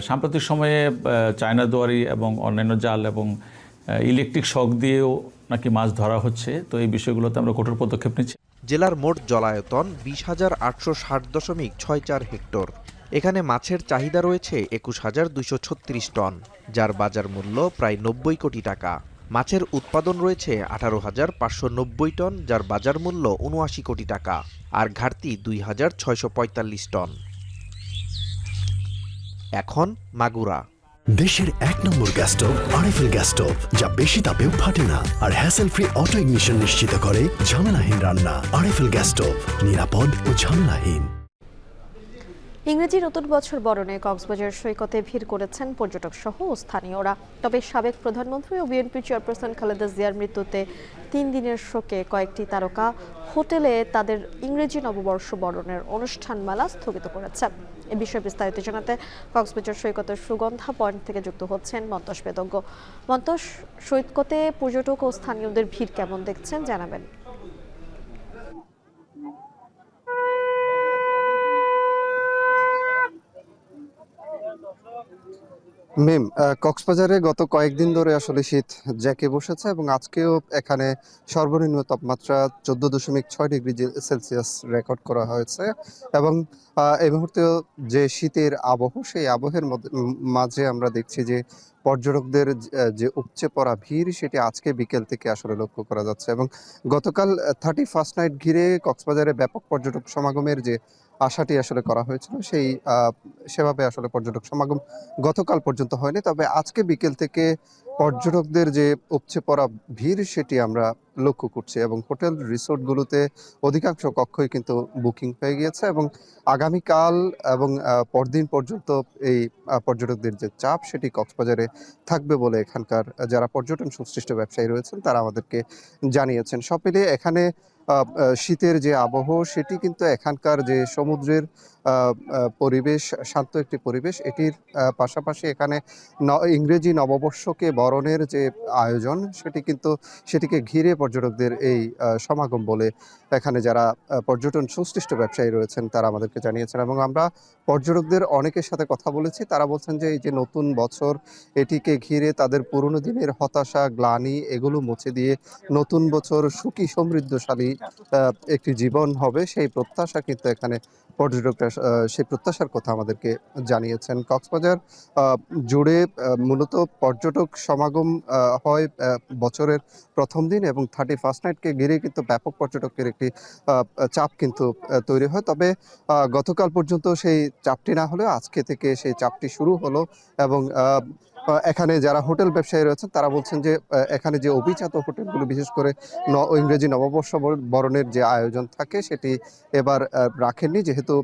সাম্প্রতিক সময়ে চায়না দুয়ারি এবং অন্যান্য জাল এবং ইলেকট্রিক শক দিয়েও নাকি মাছ ধরা হচ্ছে। তো এই বিষয়গুলোতে আমরা কঠোর পদক্ষেপ নিচ্ছি। জেলার মোট জলায়তন 20,860.64 হেক্টর। এখানে মাছের চাহিদা রয়েছে 21,236 টন, যার বাজার মূল্য প্রায় 90 কোটি টাকা। মাছের উৎপাদন রয়েছে 18,590 টন, যার বাজার মূল্য 79 কোটি টাকা, আর ঘাটতি 2,645 টন। এখন মাগুরা। দেশের 1 নম্বর gas stove RFL gas stove, যা বেশি তাপেও ফাটে না আর হ্যাসেল ফ্রি অটো ইগনিশন নিশ্চিত করে ঝামেলাহীন রান্না। আরএফএল গ্যাস স্টোভ, নিরাপদ ও ঝামেলাহীন। ইংরেজি নতুন বছর বরণে কক্সবাজার সৈকতে ভিড় করেছেন পর্যটক সহ স্থানীয়রা। তবে সাবেক প্রধানমন্ত্রী ও বিএনপি চেয়ারপারসন খালেদা জিয়ার মৃত্যুতে 3 দিনের শোকে কয়েকটি তারকা হোটেলে তাদের ইংরেজি নববর্ষ বরণের অনুষ্ঠানমালা স্থগিত করেছে। এ বিষয়ে বিস্তারিত জানাতে কক্সবাজার সৈকতের সুগন্ধা পয়েন্ট থেকে যুক্ত হচ্ছেন মন্তস বেদজ্ঞ। মন্তস, সৈকতে পর্যটক ও স্থানীয়দের ভিড় কেমন দেখছেন জানাবেন। মিম, কক্সবাজারে গত কয়েকদিন ধরে আসলে শীত জ্যাকে বসেছে এবং আজকেও এখানে সর্বনিম্ন তাপমাত্রা 14.6 ডিগ্রি সেলসিয়াস রেকর্ড করা হয়েছে এবং এই মুহূর্তে যে শীতের আবহ, সেই আবহের মাঝে আমরা দেখছি যে পর্যটকদের যে উপচে পড়া ভিড়, সেটি আজকে বিকেল থেকে আসলে লক্ষ্য করা যাচ্ছে এবং গতকাল 31st নাইট ঘিরে কক্সবাজারে ব্যাপক পর্যটক সমাগমের যে আশাটি আসলে করা হয়েছিল, সেভাবে আসলে পর্যটক সমাগম গতকাল পর্যন্ত হয়নি। তবে আজকে বিকেল থেকে পর্যটকদের যে উপচে পড়া ভিড়, সেটি আমরা লক্ষ্য করছি এবং হোটেল রিসোর্টগুলোতে অধিকাংশ কক্ষই কিন্তু বুকিং হয়ে গিয়েছে এবং আগামীকাল এবং পরদিন পর্যন্ত এই পর্যটকদের যে চাপ, সেটি কক্সবাজারে থাকবে বলে এখানকার যারা পর্যটন সংশ্লিষ্ট ব্যবসায়ী রয়েছেন তারা আমাদেরকে জানিয়েছেন। সব মিলিয়ে এখানে শীতের যে আবহ, সেটি কিন্তু এখানকার যে সমুদ্রের পরিবেশ, শান্ত একটি পরিবেশ, এটির পাশাপাশি এখানে ইংরেজি নববর্ষকে বরণের যে আয়োজন, সেটিকে ঘিরে পর্যটকদের এই সমাগম বলে এখানে যারা পর্যটন সংশ্লিষ্ট ব্যবসায়ী রয়েছেন তারা আমাদেরকে জানিয়েছেন এবং আমরা পর্যটকদের অনেকের সাথে কথা বলেছি। তারা বলছেন যে এই যে নতুন বছর, এটিকে ঘিরে তাদের পুরনো দিনের হতাশা, গ্লানি এগুলো মুছে দিয়ে নতুন বছর সুখী সমৃদ্ধশালী একটি জীবন হবে, সেই প্রত্যাশা কিন্তু এখানে পর্যটকরা সেই প্রত্যাশার কথা আমাদেরকে জানিয়েছেন। কক্সবাজার জুড়ে মূলত পর্যটক সমাগম হয় বছরের প্রথম দিন এবং 31st নাইটকে ঘিরে কিন্তু ব্যাপক পর্যটকের একটি চাপ কিন্তু তৈরি হয়। তবে গতকাল পর্যন্ত সেই চাপটি না হলেও আজকে থেকে সেই চাপটি শুরু হলো এবং এখানে যারা হোটেল ব্যবসায়ী রয়েছেন তারা বলছেন যে এখানে যে অভিজাত হোটেলগুলো, বিশেষ করে ইংরেজি নববর্ষ বরণের যে আয়োজন থাকে, সেটি এবার রাখেননি, যেহেতু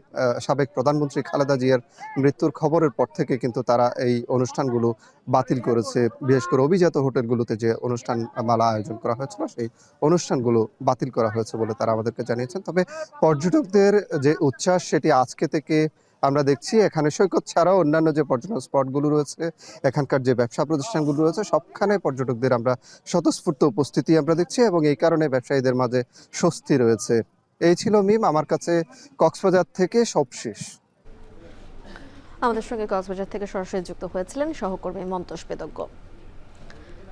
সাবেক প্রধানমন্ত্রী খালেদা জিয়ার মৃত্যুর খবরের পর থেকে কিন্তু তারা এই অনুষ্ঠানগুলো বাতিল করেছে। বিশেষ করে অভিজাত হোটেলগুলোতে যে অনুষ্ঠান মালা আয়োজন করা হয়েছিল, সেই অনুষ্ঠানগুলো বাতিল করা হয়েছে বলে তারা আমাদেরকে জানিয়েছেন। তবে পর্যটকদের যে উচ্ছ্বাস, সেটি আজকে থেকে আমরা দেখছি। এখানে সৈকত ছাড়াও অন্যান্য যে পর্যটন স্পটগুলো রয়েছে, এখানকার যে ব্যবসা প্রতিষ্ঠানগুলো রয়েছে, সবখানে পর্যটকদের আমরা স্বতঃস্ফূর্ত উপস্থিতি আমরা দেখছি এবং এই কারণে ব্যবসায়ীদের মাঝে স্বস্তি রয়েছে। এই ছিল মিম আমার কাছে কক্সবাজার থেকে সবশেষ। আমাদের সঙ্গে কক্সবাজার থেকে সরাসরি যুক্ত হয়েছিলেন সহকর্মী মন্তস বেদজ্ঞ।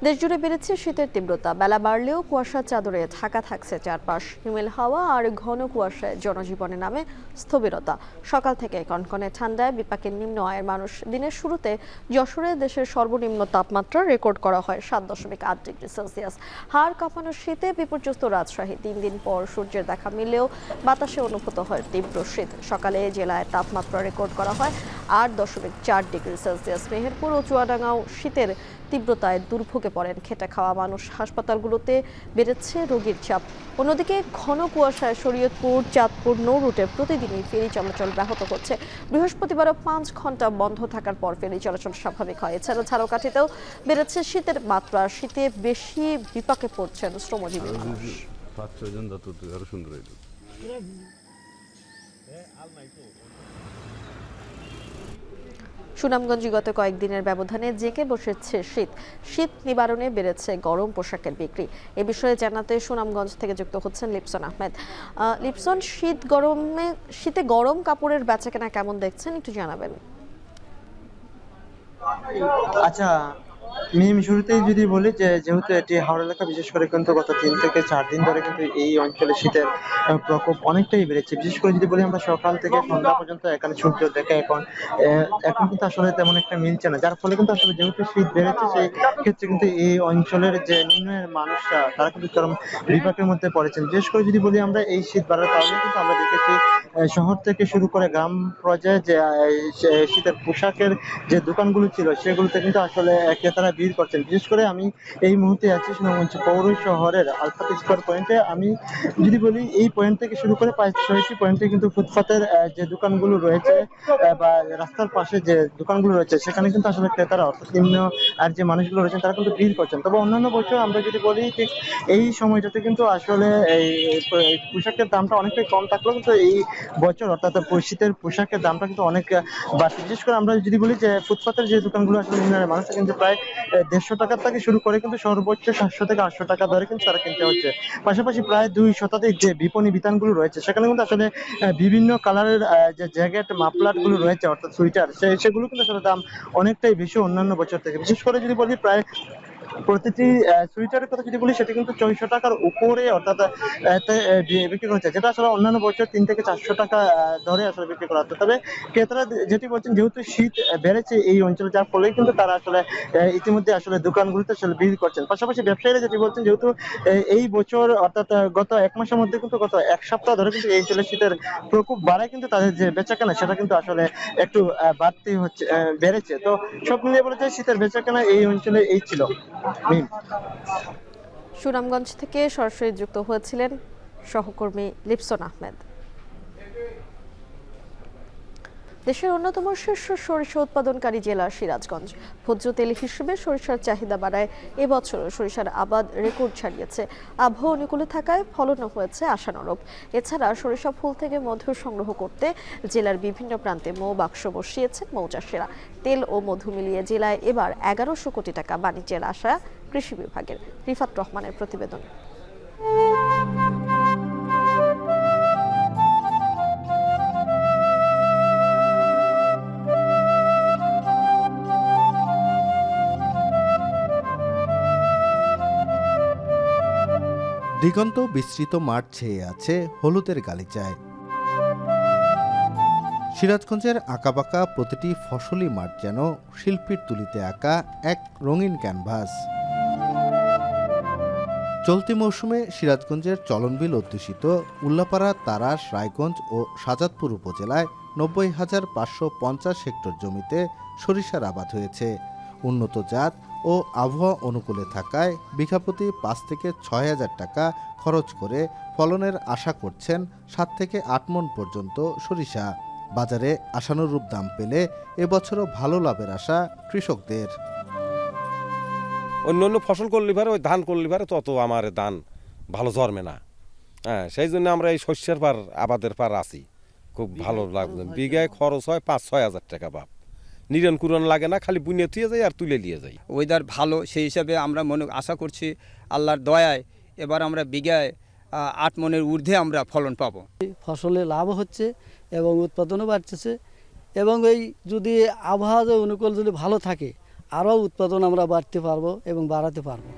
দেশজুড়ে বেড়েছে শীতের তীব্রতা। বেলা বাড়লেও কুয়াশার চাদরে ঢাকা থাকছে চারপাশ। হিমেল হাওয়া আর ঘন কুয়াশায় জনজীবনে নামে স্থবিরতা। সকাল থেকে কনকনে ঠান্ডায় বিপাকের নিম্ন আয়ের মানুষ। দিনের শুরুতে যশোরে দেশের সর্বনিম্ন তাপমাত্রা রেকর্ড করা হয় 7.8 ডিগ্রি সেলসিয়াস। হাড় কাঁপানো শীতে বিপর্যস্ত রাজশাহী। 3 দিন পর সূর্যের দেখা মিললেও বাতাসে অনুভূত হয় তীব্র শীত। সকালে জেলায় তাপমাত্রা রেকর্ড করা হয় 8.4 ডিগ্রি সেলসিয়াস। মেহেরপুর ও চুয়াডাঙ্গাও শীতের তীব্রতায় দুর্ভোগে পড়েন খেটে খাওয়া মানুষ। হাসপাতালগুলোতে বেড়েছে রোগীর চাপ। অন্যদিকে ঘন কুয়াশায় শরীয়তপুর, চাঁদপুর নৌ রুটে প্রতিদিনই ফেরি চলাচল ব্যাহত হচ্ছে। বৃহস্পতিবারও 5 ঘন্টা বন্ধ থাকার পর ফেরি চলাচল স্বাভাবিক হয়। এছাড়া ঝালকাঠিতেও বেড়েছে শীতের মাত্রা। শীতে বেশি বিপাকে পড়ছেন শ্রমজীবী মানুষ। 5-6 জন যত আরো সুন্দর হইতো। সুনামগঞ্জে গত কয়েকদিনের ব্যবধানে জেঁকে বসেছে শীত। শীত নিবারণে বেড়েছে গরম পোশাকের বিক্রি। এ বিষয়ে জানাতে সুনামগঞ্জ থেকে যুক্ত হচ্ছেন লিপসন আহমেদ। লিপসন, শীতে গরম কাপড়ের বেচাকেনা কেমন দেখছেন একটু জানাবেন। আচ্ছা মিম, শুরুতেই যদি বলি যে যেহেতু এটি হাওড়া এলাকা, বিশেষ করে কিন্তু গত 3 থেকে 4 দিন ধরে কিন্তু এই অঞ্চলে শীতের প্রকোপ অনেকটাই বেড়েছে। বিশেষ করে যদি বলি আমরা সকাল থেকে সন্ধ্যা পর্যন্ত এখানে সূর্য দেখে এখন কিন্তু আসলে তেমন একটা মিলছে না, যার ফলে কিন্তু আসলে যেহেতু শীত বেড়েছে সেই ক্ষেত্রে কিন্তু এই অঞ্চলের যে নিম্নের মানুষরা তারা কিন্তু চরম বিপাকের মধ্যে পড়েছেন। বিশেষ করে যদি বলি আমরা এই শীত বাড়ার কারণে কিন্তু আমরা দেখেছি শহর থেকে শুরু করে গ্রাম পর্যায়ে যে শীতের পোশাকের যে দোকানগুলো ছিল সেগুলোতে কিন্তু আসলে ক্রেতারা ভিড় করছেন। বিশেষ করে আমি এই মুহূর্তে আছি সুনামগঞ্জ পৌর শহরের আলফাত স্কয়ার পয়েন্টে। আমি যদি বলি এই পয়েন্ট থেকে শুরু করে 5-6টি পয়েন্টে কিন্তু ফুটপাতের যে দোকানগুলো রয়েছে বা রাস্তার পাশে যে দোকানগুলো রয়েছে সেখানে কিন্তু আসলে ক্রেতারা অর্থাৎ নিম্ন আর যে মানুষগুলো রয়েছেন তারা কিন্তু ভিড় করছেন। তবে অন্যান্য বছর আমরা যদি বলি ঠিক এই সময়টাতে কিন্তু আসলে এই পোশাকের দামটা অনেকটাই কম থাকলেও কিন্তু এই বছর অর্থাৎ শীতের পোশাকের দামটা কিন্তু অনেক বাড়ছে। বিশেষ করে আমরা যদি বলি যে ফুটপাতের যে দোকানগুলো আসলে নিম্ন মানুষ কিন্তু প্রায় 150 টাকা থেকে শুরু করে কিন্তু সর্বোচ্চ 700 থেকে 800 টাকা ধরে কিন্তু তারা কিনতে হচ্ছে। পাশাপাশি প্রায় 2 শতাধিক যে বিপণী বিতানগুলো রয়েছে সেখানে কিন্তু আসলে বিভিন্ন কালারের যে জ্যাকেট মাফলার গুলো রয়েছে অর্থাৎ সুইটার সেগুলো কিন্তু আসলে দাম অনেকটাই বেশি অন্যান্য বছর থেকে। বিশেষ করে যদি বলি প্রায় প্রতিটি সুইটারের কথা যদি বলি সেটা কিন্তু 400 টাকার উপরে অর্থাৎ বিক্রি করা হচ্ছে, যেটা আসলে অন্যান্য বছর 3 থেকে 400 টাকা ধরে আসলে বিক্রি করা হচ্ছে। তবে ক্রেতারা যেটি বলছেন যেহেতু শীত বেড়েছে এই অঞ্চলে, যার ফলে কিন্তু তারা আসলে ইতিমধ্যে আসলে দোকানগুলোতে আসলে ভিড় করছেন। পাশাপাশি ব্যবসায়ীরা যেটি বলছেন যেহেতু এই বছর অর্থাৎ গত 1 মাসের মধ্যে কিন্তু গত 1 সপ্তাহ ধরে কিন্তু এই অঞ্চলে শীতের প্রকোপ বাড়ায় কিন্তু তাদের যে বেচাকেনা সেটা কিন্তু আসলে একটু বাড়তি হচ্ছে, বেড়েছে। তো সব মিলিয়ে বলা যায় শীতের বেচাকেনা এই অঞ্চলে এই ছিল। সুনামগঞ্জ থেকে সরাসরি যুক্ত হয়েছিলেন সহকর্মী লিপসন আহমেদ। দেশের অন্যতম শীর্ষ সরিষা উৎপাদনকারী জেলা সিরাজগঞ্জ। ভোজ্য তেল হিসেবে সরিষার চাহিদা বাড়ায় এবছর সরিষার আবাদ রেকর্ড ছাড়িয়েছে। আবহাওয়া অনুকূলে থাকায় ফলনও হয়েছে আশানুরূপ। এছাড়া সরিষা ফুল থেকে মধু সংগ্রহ করতে জেলার বিভিন্ন প্রান্তে মৌ বাক্স বসিয়েছেন মৌচাষীরা। তেল ও মধু মিলিয়ে জেলায় এবার 1100 কোটি টাকা বাণিজ্যের আশা কৃষি বিভাগের। রিফাত রহমানের প্রতিবেদন। দিগন্ত বিস্তৃত মাঠ ছেয়ে আছে হলুদের গালিচায়। সিরাজগঞ্জের আঁকাবাঁকা প্রতিটি ফসলি মাঠ যেন শিল্পীর তুলিতে আঁকা এক রঙিন ক্যানভাস। চলতি মৌসুমে সিরাজগঞ্জের চলনবিল অধ্যুষিত উল্লাপাড়া, তারাস, রায়গঞ্জ ও শাজাদপুর উপজেলায় 90,550 হেক্টর জমিতে সরিষার আবাদ হয়েছে। উন্নত জাত ও আবহাওয়া অনুকূলে থাকায় বিঘাপ্রতি 5 থেকে 6,000 টাকা খরচ করে ফলনের আশা করছেন 7 থেকে 8 মণ পর্যন্ত সরিষা। বাজারে আশানুরূপ দাম পেলে এবছরও ভালো লাভের আশা কৃষকদের। অন্য অন্য ফসল করলে পারে ওই ধান করলে পারে তত আমার ধান ভালো জন্মে না। হ্যাঁ, সেই জন্য আমরা এই শস্যের পার আবাদের পার আছি। খুব ভালো লাগবে। বিঘায় খরচ হয় 5-6 হাজার টাকা বাপ। নিরন কুরন লাগে না, খালি বুনিয়ে তুলে যায় আর তুলে নিয়ে যাই। ওয়েদার ভালো, সেই হিসাবে আমরা আশা করছি আল্লাহর দয়ায় এবার আমরা বিঘায় 8 মণের ঊর্ধ্বে আমরা ফলন পাবো। ফসলে লাভ হচ্ছে এবং উৎপাদনও বাড়তেছে, এবং এই যদি আবহাওয়া অনুকূল যদি ভালো থাকে আরও উৎপাদন আমরা বাড়তে পারবো এবং বাড়াতে পারবো।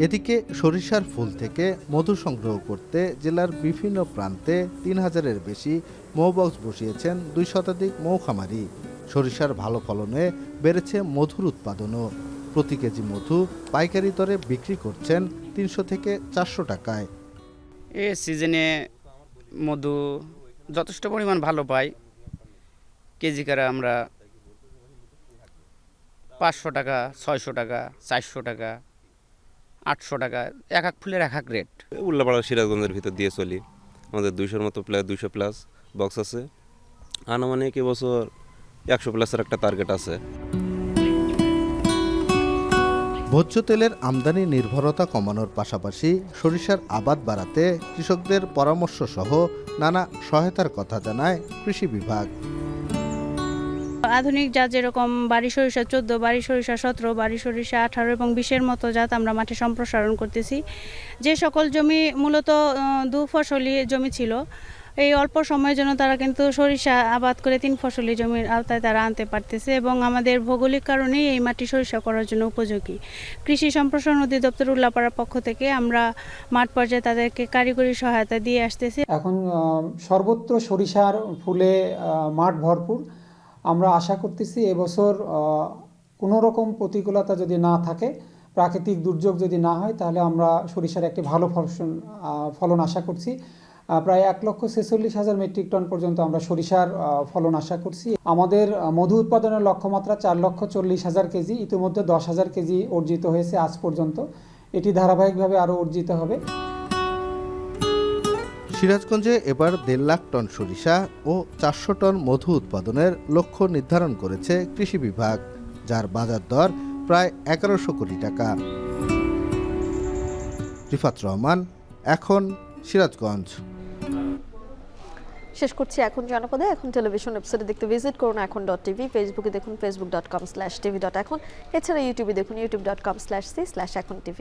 এদিকে সরিষার ফুল থেকে মধু সংগ্রহ করতে জেলার বিভিন্ন প্রান্তে 3000-এর বেশি মৌবক্স বসিয়েছেন 2 শতাধিক মৌখামারি। সরিষার ভালো ফলনে বেড়েছে মধুর উৎপাদনও। প্রতি কেজি মধু পাইকারি দরে বিক্রি করছেন 300 থেকে 400 টাকায়। এ সিজনে মধু যথেষ্ট পরিমাণ ভালো পাই। কেজি করে আমরা 500 টাকা, 600 টাকা, 400 টাকা, 800 টাকা, এক এক ফুলের এক এক রেট। উল্লাপাড়া সিরাজগঞ্জের ভিতর দিয়ে চলি। আমাদের 200-র মতো 200+ বক্স আছে। আনুমানিক এবছর 100+-এর একটা টার্গেট আছে। ভোজ্য তেলের আমদানি নির্ভরতা কমানোর পাশাপাশি সরিষার আবাদ বাড়াতে কৃষকদের পরামর্শ সহ নানা সহায়তার কথা জানায় কৃষি বিভাগ। আধুনিক জাত যেরকম বাড়ি সরিষা 14, বাড়ি সরিষা 17, বাড়ি সরিষা 18 এবং 20-এর মতো জাত আমরা মাঠে সম্প্রসারণ করতেছি। যে সকল জমি মূলত দুফসলি জমি ছিল, এই অল্প সময়ের জন্য তারা কিন্তু সরিষা আবাদ করে 3 ফসলি জমির আওতায় তারা আনতে পারতেছে এবং আমাদের ভৌগোলিক কারণেই এই মাটি সরিষা করার জন্য উপযোগী। কৃষি সম্প্রসারণ অধিদপ্তর উল্লাপাড়ার পক্ষ থেকে আমরা মাঠ পর্যায়ে তাদেরকে কারিগরি সহায়তা দিয়ে আসতেছি। এখন সর্বত্র সরিষার ফুলে মাঠ ভরপুর। আমরা আশা করতেছি এবছর কোনো রকম প্রতিকূলতা যদি না থাকে, প্রাকৃতিক দুর্যোগ যদি না হয়, তাহলে আমরা সরিষার একটি ভালো ফলন আশা করছি। প্রায় 1,46,000 মেট্রিক টন পর্যন্ত আমরা সরিষার ফলন আশা করছি। আমাদের মধু উৎপাদনের লক্ষ্যমাত্রা 4,40,000 কেজি, ইতিমধ্যে 10,000 কেজি অর্জিত হয়েছে আজ পর্যন্ত। এটি ধারাবাহিকভাবে আরও অর্জিত হবে। সিরাজগঞ্জে এবার 1.5 লাখ টন সরিষা ও 400 টন মধু উৎপাদনের লক্ষ্য নির্ধারণ করেছে কৃষি বিভাগ, যার বাজার দর প্রায় 1100 কোটি টাকা। রিফাত রহমান, এখন সিরাজগঞ্জ। শেষ করছি এখন জনপদে। এখন টেলিভিশন ওয়েবসাইটে দেখতে ভিজিট করুন এখন.tv, ফেসবুকে দেখুন facebook.com/tv.এখন, এছাড়া ইউটিউবে দেখুন youtube.com/c/echontv।